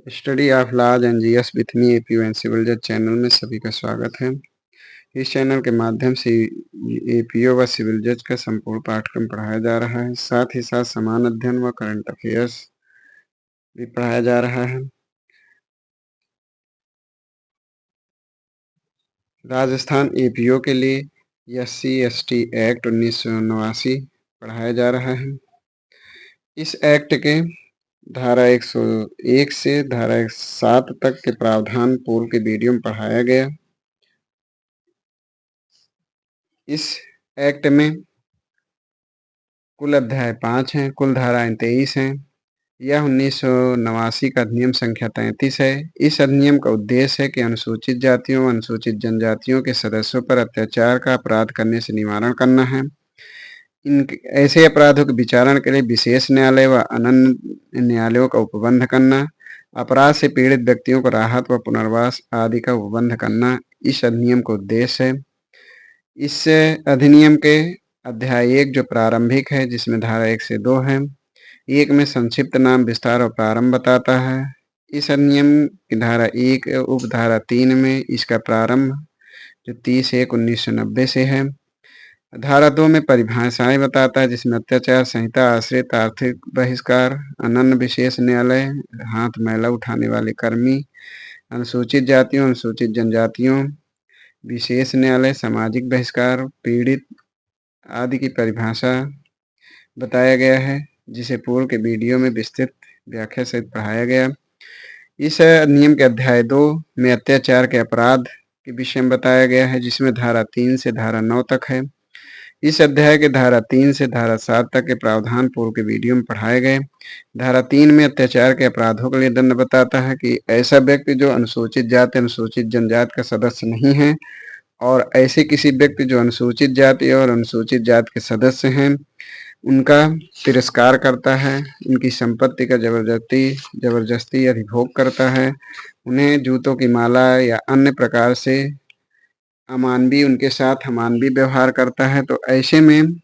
Study of laws and GS with me APO and civil जज channel में सभी का स्वागत है। इस चैनल के माध्यम से एपीओ व सिविल जज का संपूर्ण पाठ्यक्रम पढ़ाया जा रहा है। साथ ही साथ समान अध्ययन व करंट अफेयर्स भी पढ़ाया जा रहा है। राजस्थान एपीओ के लिए SC/ST एक्ट 1989 पढ़ाया जा रहा है। इस एक्ट के धारा 101 से धारा 7 तक के प्रावधान पूर्व के वीडियो में पढ़ाया गया। इस एक्ट में कुल अध्याय 5 हैं, कुल धाराएं 23 हैं। यह 1989 का अधिनियम संख्या 33 है। इस अधिनियम का उद्देश्य है कि अनुसूचित जातियों व अनुसूचित जनजातियों के सदस्यों पर अत्याचार का अपराध करने से निवारण करना है। इन ऐसे अपराधों के विचारण के लिए विशेष न्यायालय व अनन्य न्यायालयों का उपबंध करना, अपराध से पीड़ित व्यक्तियों को राहत व पुनर्वास आदि का उपबंध करना इस अधिनियम का उद्देश्य है। इस अधिनियम के अध्याय 1 जो प्रारंभिक है, जिसमें धारा 1 से 2 है, 1 में संक्षिप्त नाम विस्तार और प्रारंभ बताता है। इस अधिनियम की धारा 1 उपधारा 3 में इसका प्रारंभ जो 30/1/1990 से है। धारा 2 में परिभाषाएं बताता है, जिसमें अत्याचार संहिता, आश्रित, आर्थिक बहिष्कार, अनन्य विशेष न्यायालय, हाथ मैला उठाने वाले कर्मी, अनुसूचित जातियों, अनुसूचित जनजातियों, विशेष न्यायालय, सामाजिक बहिष्कार, पीड़ित आदि की परिभाषा बताया गया है, जिसे पूर्व के वीडियो में विस्तृत व्याख्या सहित पढ़ाया गया। इस नियम के अध्याय 2 में अत्याचार के अपराध के विषय में बताया गया है, जिसमें धारा 3 से धारा 9 तक है। इस अध्याय के धारा 3 से धारा 7 तक के प्रावधान पूर्व के वीडियो में पढ़ाए गए। धारा 3 में अत्याचार के अपराधों के लिए दंड बताता है कि ऐसा व्यक्ति जो अनुसूचित जाति, अनुसूचित जनजाति का सदस्य नहीं है और ऐसे किसी व्यक्ति जो अनुसूचित जाति और अनुसूचित जाति के सदस्य हैं, उनका तिरस्कार करता है, उनकी संपत्ति का जबरदस्ती अधिभोग करता है, उन्हें जूतों की माला या अन्य प्रकार से उनके साथ अमानवीय व्यवहार करता है, तो ऐसे में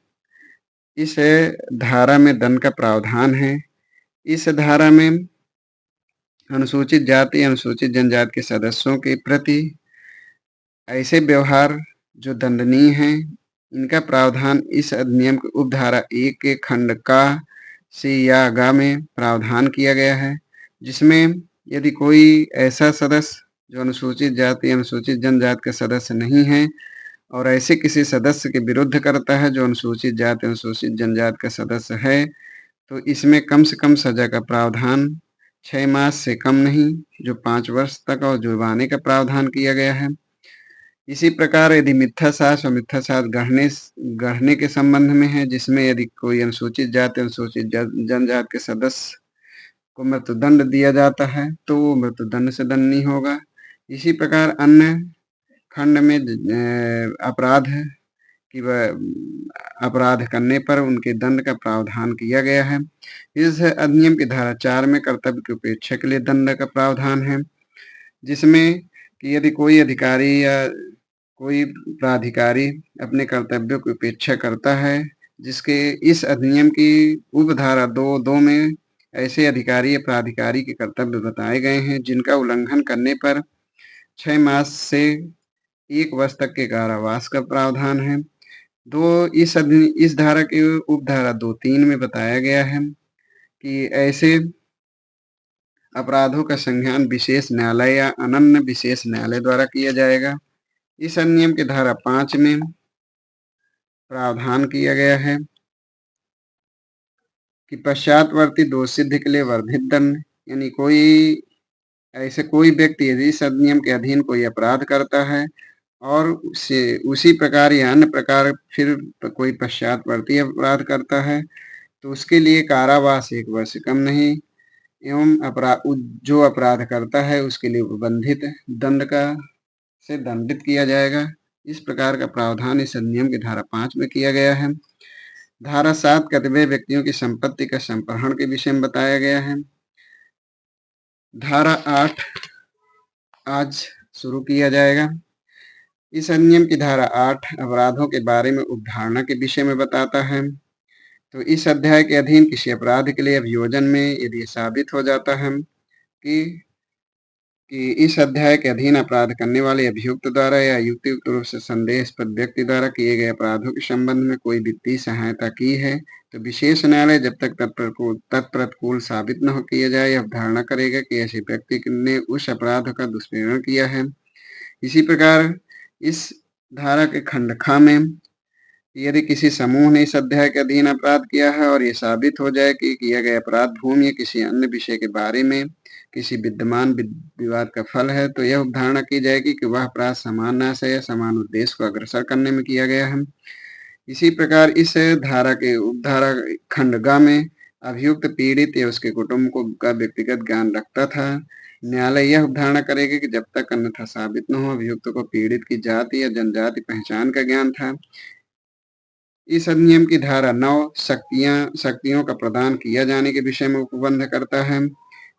इस धारा में दंड का प्रावधान है। इस धारा में अनुसूचित जाति, अनुसूचित जनजाति के सदस्यों के प्रति ऐसे व्यवहार जो दंडनीय हैं, इनका प्रावधान इस अधिनियम के उपधारा 1 के खंड का से या गा में प्रावधान किया गया है, जिसमें यदि कोई ऐसा सदस्य जो अनुसूचित जाति, अनुसूचित जनजाति का सदस्य नहीं है और ऐसे किसी सदस्य के विरुद्ध करता है जो अनुसूचित जाति, अनुसूचित जनजाति का सदस्य है, तो इसमें कम से कम सजा का प्रावधान 6 मास से कम नहीं, जो 5 वर्ष तक और जुर्माने का प्रावधान किया गया है। इसी प्रकार यदि मिथ्या साक्ष्य और मिथ्या साक्ष्य गढ़ने के संबंध में है, जिसमें यदि कोई अनुसूचित जाति, अनुसूचित जनजाति के सदस्य को मृत्युदंड दिया जाता है, तो वो मृत्युदंड से दंडनीय होगा। इसी प्रकार अन्य खंड में अपराध करने पर उनके दंड का प्रावधान किया गया है। इस अधिनियम की धारा 4 में कर्तव्य की उपेक्षा के लिए दंड का प्रावधान है, जिसमें कि यदि कोई अधिकारी या कोई प्राधिकारी अपने कर्तव्यों की उपेक्षा करता है, जिसके इस अधिनियम की उपधारा 2 में ऐसे अधिकारी या प्राधिकारी के कर्तव्य बताए गए हैं, जिनका उल्लंघन करने पर 6 मास से 1 वर्ष तक के कारावास का प्रावधान है। इस धारा के उपधारा 2(3) में बताया गया है कि ऐसे अपराधों का संज्ञान विशेष न्यायालय या अनन्य विशेष न्यायालय द्वारा किया जाएगा। इस अधिनियम के धारा 5 में प्रावधान किया गया है कि पश्चातवर्ती दोष सिद्धि के लिए वर्धित दंड, यानी कोई व्यक्ति यदि इस अधिनियम के अधीन कोई अपराध करता है और उसी प्रकार या अन्य प्रकार फिर कोई पश्चातवर्ती अपराध करता है, तो उसके लिए कारावास 1 वर्ष से कम नहीं एवं जो अपराध करता है उसके लिए उपबंधित दंड से दंडित किया जाएगा। इस प्रकार का प्रावधान इस अधिनियम की धारा 5 में किया गया है। धारा 7 कतिपय व्यक्तियों की संपत्ति का संप्रहरण के विषय में बताया गया है। धारा 8 आज शुरू किया जाएगा। इस अधिनियम की धारा 8 अपराधों के बारे में उपधारणा के विषय में बताता है। तो इस अध्याय के अधीन किसी अपराध के लिए अभियोजन में यदि साबित हो जाता है कि कि इस अध्याय के अधीन अपराध करने वाले अभियुक्त द्वारा या युक्तियुक्त रूप से संदेहास्पद व्यक्ति द्वारा किए गए अपराधों के संबंध में कोई वित्तीय सहायता की है, तो विशेष न्यायालय जब तक तत्प्रतिकूल साबित न हो किया जाए, यह अवधारणा करेगा कि ऐसे व्यक्ति ने उस अपराध का दुष्प्रेरण किया है। इसी प्रकार इस धारा के खंड ख में यदि किसी समूह ने इस अध्याय के अधीन अपराध किया है और ये साबित हो जाए कि किया गया अपराध भूमि या किसी अन्य विषय के बारे में किसी विद्यमान विवाद का फल है, तो यह अवधारणा की जाएगी कि वह अपराध समान न्याय से या समान उद्देश्य को अग्रसर करने में किया गया है। इसी प्रकार इस धारा के उपधारा खंड ग में अभियुक्त पीड़ित या उसके कुटुंब को का व्यक्तिगत ज्ञान रखता था। न्यायालय यह अवधारणा करेगा कि जब तक अन्यथा साबित न हो अभियुक्त को पीड़ित की जाति या जनजाति पहचान का ज्ञान था। इस अधिनियम की धारा 9 शक्तियों का प्रदान किया जाने के विषय में उपबंध करता है,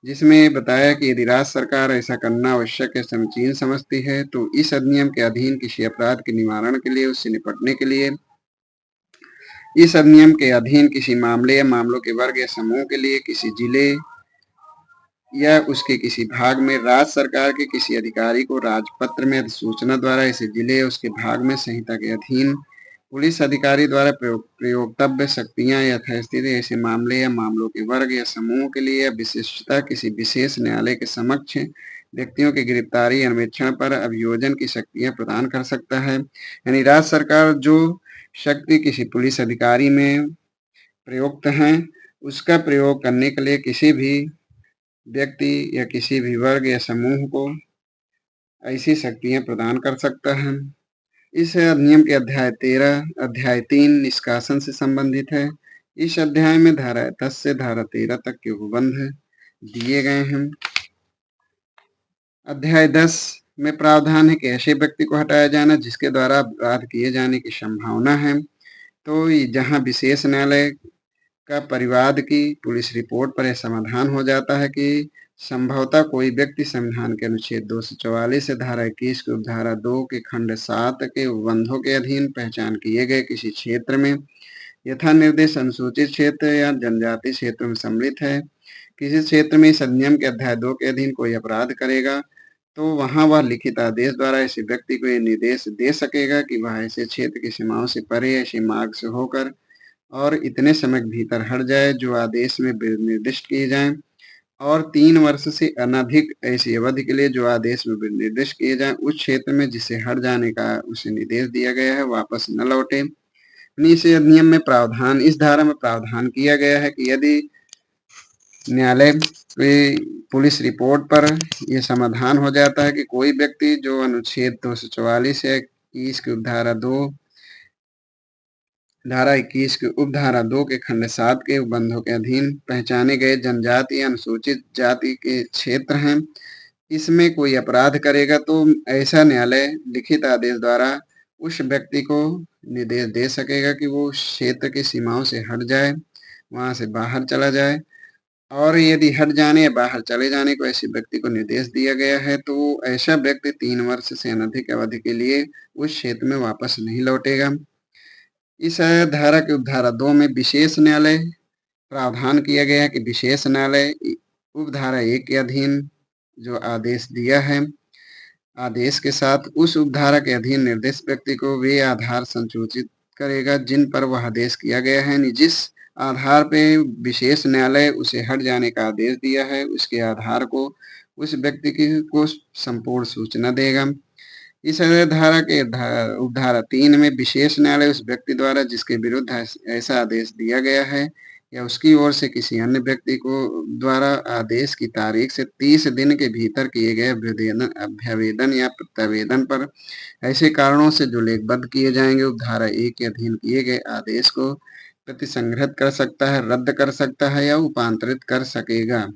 जिसमें बताया कि यदि राज्य सरकार ऐसा करना आवश्यक या समीचीन समझती है, तो इस अधिनियम के अधीन किसी अपराध के निवारण के लिए, उससे निपटने के लिए, इस अधिनियम के अधीन किसी मामले या मामलों के वर्ग या समूह के लिए किसी जिले या उसके किसी भाग में राज्य सरकार के किसी अधिकारी को राजपत्र में अधिसूचना द्वारा इसे जिले या उसके भाग में संहिता के अधीन पुलिस अधिकारी द्वारा प्रयोक्तव्य शक्तियां यथास्थिति ऐसे मामले या मामलों के वर्ग या समूह के लिए विशिष्टता किसी विशेष न्यायालय के समक्ष व्यक्तियों की गिरफ्तारी अन्वेषण पर अभियोजन की शक्तियां प्रदान कर सकता है। यानी राज्य सरकार जो शक्ति किसी पुलिस अधिकारी में प्रयुक्त है, उसका प्रयोग करने के लिए किसी भी व्यक्ति या किसी भी वर्ग या समूह को ऐसी शक्तियां प्रदान कर सकता है। इस अधिनियम के अध्याय 3 निष्कासन से संबंधित है। इस अध्याय में धारा 10 से धारा 13 तक के उपबंध दिए गए हैं। अध्याय 10 में प्रावधान है कि ऐसे व्यक्ति को हटाया जाना जिसके द्वारा अपराध किए जाने की संभावना है। तो जहां विशेष न्यायालय का परिवाद की पुलिस रिपोर्ट पर यह समाधान हो जाता है कि संभवतः कोई व्यक्ति संविधान के अनुच्छेद 244 से धारा 21 की उपधारा 2 के खंड 7 के उपबंधों के अधीन पहचान किए गए किसी क्षेत्र में यथा निर्देश अनुसूचित क्षेत्र या जनजाति क्षेत्र में सम्मिलित है, किसी क्षेत्र में इस अधिनियम के अध्याय 2 के अधीन कोई अपराध करेगा, तो वहां वह लिखित आदेश द्वारा ऐसे व्यक्ति को यह निर्देश दे सकेगा कि वह ऐसे क्षेत्र की सीमाओं से परे ऐसे मार्ग से होकर और इतने समय के भीतर हट जाए जो आदेश में निर्दिष्ट किए जाएं, और 3 वर्ष से अनधिक ऐसी अवधि के लिए जो आदेश में निर्दिष्ट किए जाएं उस क्षेत्र में जिसे हट जाने का उसे निर्देश दिया गया है वापस न लौटे। इस अधिनियम में प्रावधान, इस धारा में प्रावधान किया गया है कि यदि न्यायालय की पुलिस रिपोर्ट पर यह समाधान हो जाता है कि कोई व्यक्ति जो अनुच्छेद 244 या 21 की उपधारा 2 धारा 21 की उपधारा 2 के खंड 7 के उपबंधों के अधीन पहचाने गए जनजाति या अनुसूचित जाति के क्षेत्र हैं, इसमें कोई अपराध करेगा, तो ऐसा न्यायालय लिखित आदेश द्वारा उस व्यक्ति को निर्देश दे सकेगा कि वो उस क्षेत्र की सीमाओं से हट जाए, वहां से बाहर चला जाए, और यदि हट जाने या बाहर चले जाने को ऐसे व्यक्ति को निर्देश दिया गया है, तो ऐसा व्यक्ति 3 वर्ष से अनधिक अवधि के लिए उस क्षेत्र में वापस नहीं लौटेगा। इस धारा के उपधारा 2 में विशेष न्यायालय प्रावधान किया गया है कि विशेष न्यायालय उपधारा 1 के अधीन जो आदेश दिया है, आदेश के साथ उस उपधारा के अधीन निर्देश व्यक्ति को वे आधार संसूचित करेगा जिन पर वह आदेश किया गया है। जिस आधार पे विशेष न्यायालय उसे हट जाने का आदेश दिया है, उसके आधार को उस व्यक्ति को संपूर्ण सूचना देगा। इस धारा के उपधारा 3 में विशेष न्यायालय उस व्यक्ति द्वारा जिसके विरुद्ध ऐसा आदेश दिया गया है या उसकी ओर से किसी अन्य व्यक्ति को द्वारा आदेश की तारीख से 30 दिन के भीतर किए गए अभ्यावेदन या प्रत्यावेदन पर ऐसे कारणों से जो लेखबद्ध किए जाएंगे उपधारा 1 के अधीन किए गए आदेश को प्रतिसंग्रहित कर सकता है, रद्द कर सकता है या उपांतरित कर सकेगा।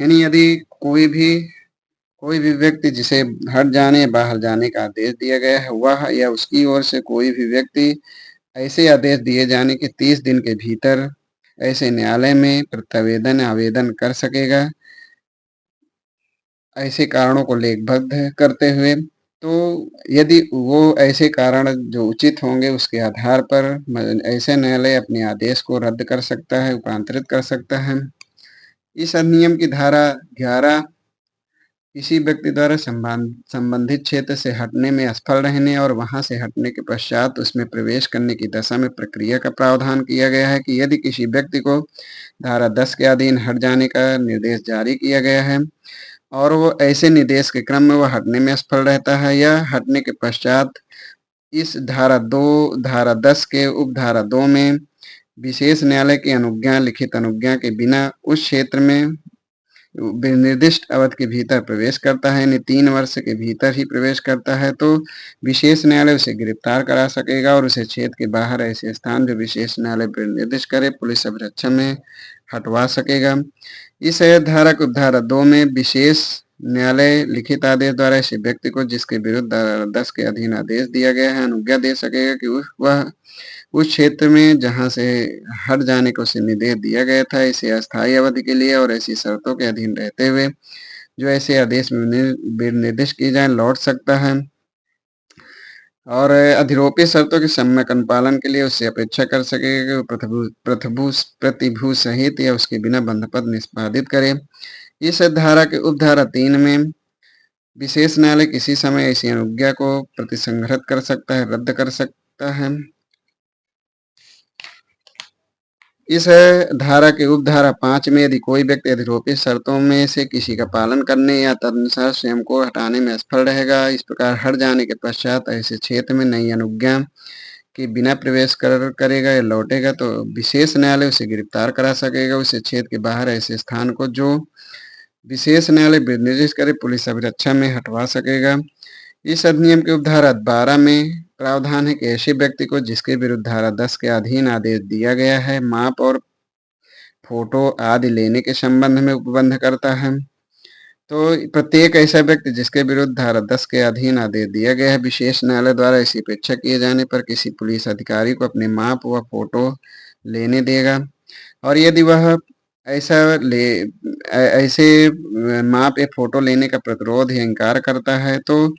यानी यदि कोई भी व्यक्ति जिसे हट जाने या बाहर जाने का आदेश दिया गया है, वह या उसकी ओर से कोई भी व्यक्ति ऐसे आदेश दिए जाने के 30 दिन के भीतर ऐसे न्यायालय में प्रत्यावेदन आवेदन कर सकेगा, ऐसे कारणों को लेखबद्ध करते हुए। तो यदि वो ऐसे कारण जो उचित होंगे उसके आधार पर ऐसे न्यायालय अपने आदेश को रद्द कर सकता है, उपांतरित कर सकता है। इस अधिनियम की धारा 11 किसी व्यक्ति द्वारा संबंधित क्षेत्र से हटने में असफल रहने और वहां से हटने के पश्चात उसमें प्रवेश करने की दशा में प्रक्रिया का प्रावधान किया गया है कि यदि किसी व्यक्ति को धारा 10 के अधीन हट जाने का निर्देश जारी किया गया है और वो ऐसे निर्देश के क्रम में वह हटने में असफल रहता है या हटने के पश्चात इस धारा 10 के उपधारा 2 में विशेष न्यायालय की अनुज्ञा, लिखित अनुज्ञा के बिना उस क्षेत्र में निर्दिष्ट अवधि के भीतर प्रवेश करता है, यानी 3 वर्ष के भीतर ही प्रवेश करता है, तो विशेष न्यायालय उसे गिरफ्तार करा सकेगा और उसे क्षेत्र के बाहर ऐसे स्थान जो विशेष न्यायालय निर्दिष्ट करे पुलिस अभिरक्षा में हटवा सकेगा। इस धारा के उपधारा 2 में विशेष न्यायालय लिखित आदेश द्वारा ऐसे व्यक्ति को जिसके विरुद्ध धारा 10 के अधीन आदेश दिया गया है अनुज्ञा दे सकेगा कि वह उस क्षेत्र में जहां से हट जाने को उसे निर्देश दिया गया था इसे अस्थायी अवधि के लिए और ऐसी शर्तों के अधीन रहते हुए जो ऐसे आदेश में निर्दिष्ट किए जाए लौट सकता है और अधिरोपित शर्तों के सम्यक अनुपालन के लिए उससे अपेक्षा कर सकेगा कि प्रतिभू सहित या उसके बिना बंधपत्र निष्पादित करे। इस धारा के उपधारा 3 में विशेष न्यायालय किसी समय ऐसी अनुज्ञा को प्रतिसंहृत कर सकता है, रद्द कर सकता है। इस धारा के उपधारा 5 में यदि कोई व्यक्ति अधिरोपित शर्तों में से किसी का पालन करने या तदनुसार स्वयं को हटाने में असफल रहेगा, इस प्रकार हट जाने के पश्चात ऐसे क्षेत्र में नई अनुज्ञा के बिना प्रवेश करेगा या लौटेगा तो विशेष न्यायालय उसे गिरफ्तार करा सकेगा। उसे क्षेत्र के बाहर ऐसे स्थान को जो विशेष न्यायालय निर्दिष्ट करे पुलिस अभिरक्षा में हटवा सकेगा। इस अधिनियम के उपधारा 12 में प्रावधान है कि ऐसे व्यक्ति को जिसके विरुद्ध धारा 10 के अधीन आदेश दिया गया है माप और फोटो आदि लेने के संबंध में उपबंध करता है। तो प्रत्येक ऐसा व्यक्ति जिसके विरुद्ध धारा 10 के अधीन आदेश दिया गया है विशेष न्यायालय द्वारा ऐसी अपेक्षा किए जाने पर किसी पुलिस अधिकारी को अपने माप व फोटो लेने देगा और यदि वह ऐसे माप या फोटो लेने का प्रतिरोध या इनकार करता है तो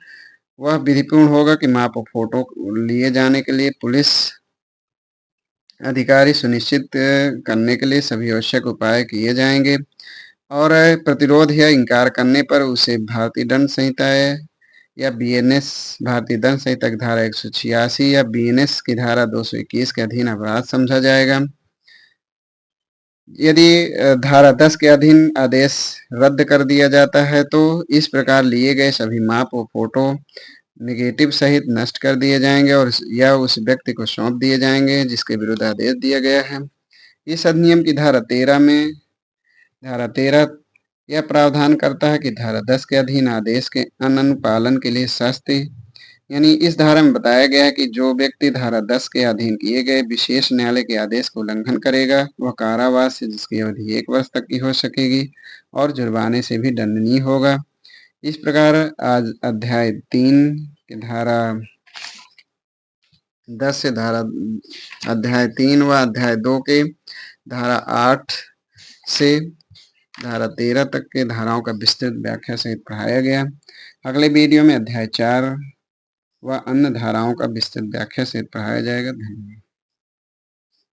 वह विधिपूर्ण होगा कि माप और फोटो लिए जाने के लिए पुलिस अधिकारी सुनिश्चित करने के लिए सभी आवश्यक उपाय किए जाएंगे और प्रतिरोध या इनकार करने पर उसे भारतीय दंड संहिता या बीएनएस भारतीय दंड संहिता की धारा 186 या बीएनएस की धारा 221 के अधीन अपराध समझा जाएगा। यदि धारा 10 के अधीन आदेश रद्द कर दिया जाता है तो इस प्रकार लिए गए सभी माप और फोटो नेगेटिव सहित नष्ट कर दिए जाएंगे और या उस व्यक्ति को सौंप दिए जाएंगे जिसके विरुद्ध आदेश दिया गया है। इस अधिनियम की धारा 13 यह प्रावधान करता है कि धारा 10 के अधीन आदेश के अनुपालन के लिए शास्ति यानी इस धारा में बताया गया है कि जो व्यक्ति धारा 10 के अधीन किए गए विशेष न्यायालय के आदेश को उल्लंघन करेगा वह कारावास से जिसकी अवधि 1 वर्ष तक की हो सकेगी और जुर्माने से भी दंडनीय होगा। इस प्रकार आज अध्याय 3 के धारा 10 से अध्याय 3 व अध्याय 2 के धारा 8 से धारा 13 तक के धाराओं का विस्तृत व्याख्या सहित पढ़ाया गया। अगले वीडियो में अध्याय 4 व अन्य धाराओं का विस्तृत व्याख्या सहित पढ़ाया जाएगा। धन्यवाद।